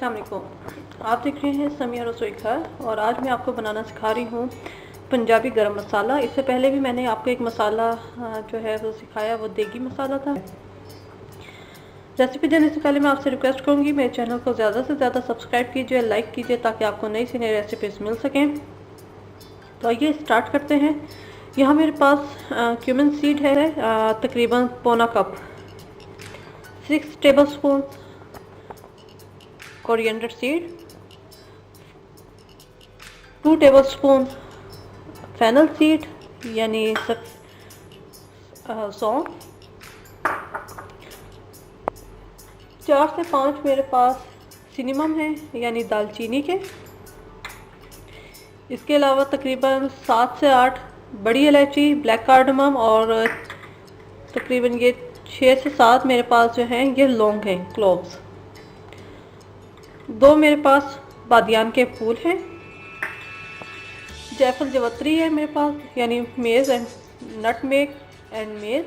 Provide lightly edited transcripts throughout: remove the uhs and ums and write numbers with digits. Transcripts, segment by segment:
अस्सलाम वालेकुम। आप देख रहे हैं समिया रसोई घर और आज मैं आपको बनाना सिखा रही हूँ पंजाबी गरम मसाला। इससे पहले भी मैंने आपको एक मसाला जो है वो सिखाया, वो देगी मसाला था। रेसिपी देने से पहले मैं आपसे रिक्वेस्ट करूँगी मेरे चैनल को ज़्यादा से ज़्यादा सब्सक्राइब कीजिए, लाइक कीजिए ताकि आपको नई से नई रेसिपीज़ मिल सकें। तो आइए स्टार्ट करते हैं। यहाँ मेरे पास क्यूमिन सीड है तकरीबन पौना cup, 6 tablespoon coriander seed, 2 tablespoon fennel seed यानी सौंफ, 4 से 5 मेरे पास सिनेमम है यानी दालचीनी के। इसके अलावा तकरीबन 7 से 8 बड़ी इलायची ब्लैक कार्डमम और तकरीबन ये 6 से 7 मेरे पास जो हैं ये लौंग हैं, क्लोव्स। 2 मेरे पास बादियान के फूल हैं, जायफल जवत्री है मेरे पास यानी मेज़ एंड नटमेग एंड मेज़।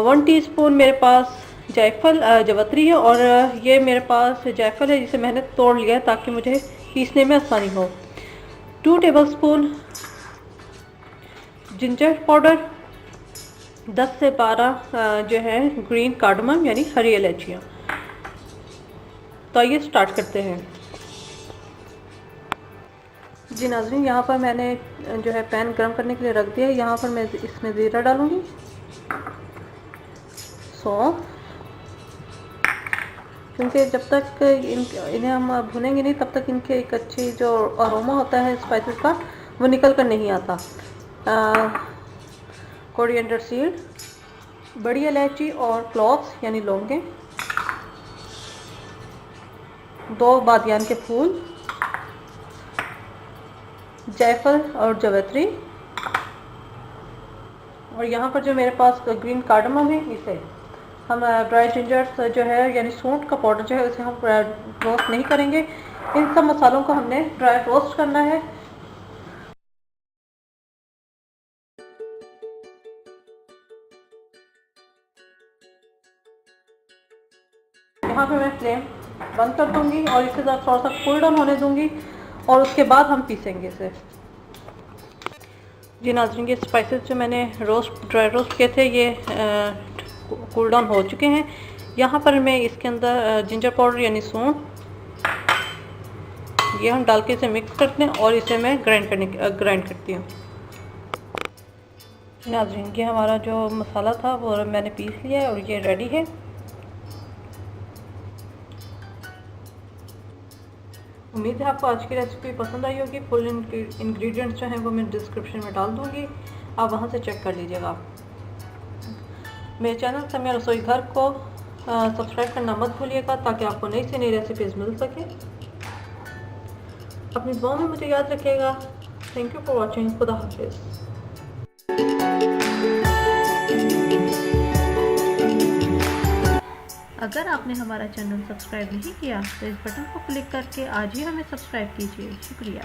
1 टीस्पून मेरे पास जायफल जवत्री है और ये मेरे पास जायफल है जिसे मैंने तोड़ लिया है ताकि मुझे पीसने में आसानी हो। 2 टेबलस्पून जिंजर पाउडर, 10 से 12 जो है ग्रीन कार्डमम यानी हरी इलायचियाँ। तो आइए स्टार्ट करते हैं। जी नाज़रीन, यहाँ पर मैंने जो है पैन गरम करने के लिए रख दिया है। यहाँ पर मैं इसमें ज़ीरा डालूँगी, सौंफ, क्योंकि जब तक इन्हें हम भुनेंगे नहीं तब तक इनके एक अच्छी जो अरोमा होता है स्पाइसेस का वो निकल कर नहीं आता। कोरिएंडर सीड, बड़ी इलायची और क्लोव्स यानी लौंगे, 2 बादियान के फूल, जायफल और जवत्री, और यहाँ पर जो मेरे पास ग्रीन कार्डमम है इसे हम ड्राई जिंजर जो है यानी सूंठ का पाउडर जो है उसे हम रोस्ट नहीं करेंगे। इन सब मसालों को हमने ड्राई रोस्ट करना है। यहाँ पे मैं फ्लेम बंद कर दूंगी और इसे थोड़ा सा कूल डाउन होने दूंगी और उसके बाद हम पीसेंगे इसे। जी नाज़रीन, ये स्पाइसेस जो मैंने ड्राई रोस्ट किए थे ये कूल डाउन हो चुके हैं। यहाँ पर मैं इसके अंदर जिंजर पाउडर यानी सूंठ ये हम डाल के इसे मिक्स करते हैं और इसे मैं ग्राइंड करती हूँ। नाज़रीन, ये हमारा जो मसाला था वो मैंने पीस लिया है और ये रेडी है। उम्मीद है आपको आज की रेसिपी पसंद आई होगी। फुल इंग्रेडिएंट्स जो हैं वो मैं डिस्क्रिप्शन में डाल दूँगी, आप वहाँ से चेक कर लीजिएगा। मेरे चैनल समिया रसोई घर को सब्सक्राइब करना मत भूलिएगा ताकि आपको नई से नई रेसिपीज़ मिल सके। अपनी दुआओं में मुझे याद रखिएगा। Thank you for watching. खुदा हाफिज़। अगर आपने हमारा चैनल सब्सक्राइब नहीं किया तो इस बटन को क्लिक करके आज ही हमें सब्सक्राइब कीजिए। शुक्रिया।